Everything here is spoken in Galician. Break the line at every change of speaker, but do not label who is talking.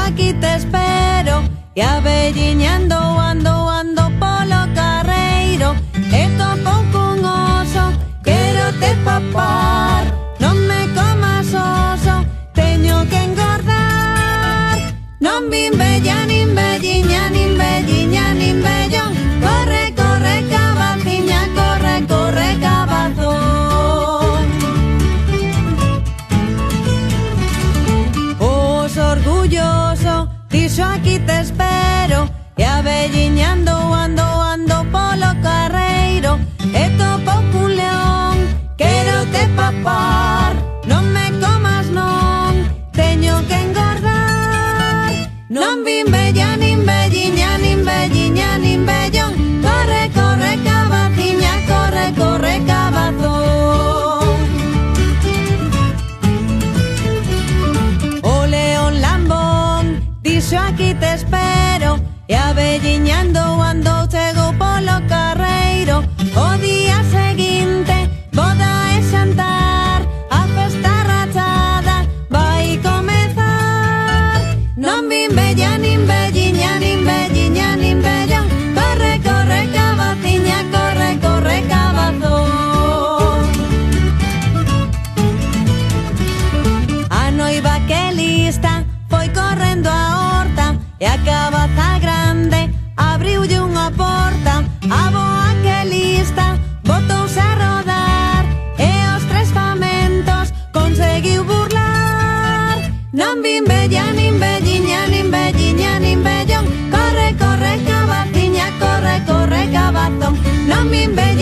aquí te espero. E avelliñando ando polo carreiro. E topo cun oso, quero te papar. Non me comas oso, teño que engordar. Non vin bella, nin velliña, nin velliña, nin vellón. Corre, corre, cabaciña, corre, corre, cabazón. Oso orgulloso, dixo aquí te espero. E avelliñando ando polo carreiro. E topo cun león, quero te papar. Non me comas non, teño que engordar. Non vin bella, nin velliña, nin velliña, nin vellón. Corre, corre, cabaciña, corre, corre, cabazón. O león lambón, dixo aquí te espero. E avelliñando ando chego polo carreiro. O día seguinte, boda e xantar. A festa rachada vai comezar. Non vin bella, nin velliña, nin velliña, nin vellón. Corre, corre, cabaciña, corre, corre, cabazón. A noiva que lista foi correndo a horta. E a cabaza grande abriulle unha porta. A boa que lista botouse a rodar. E os tres famentos conseguiu burlar. Non vin bella, nin velliña, nin velliña, nin vellón. Corre, corre, cabaciña, corre, corre, cabazón. Non vin bella.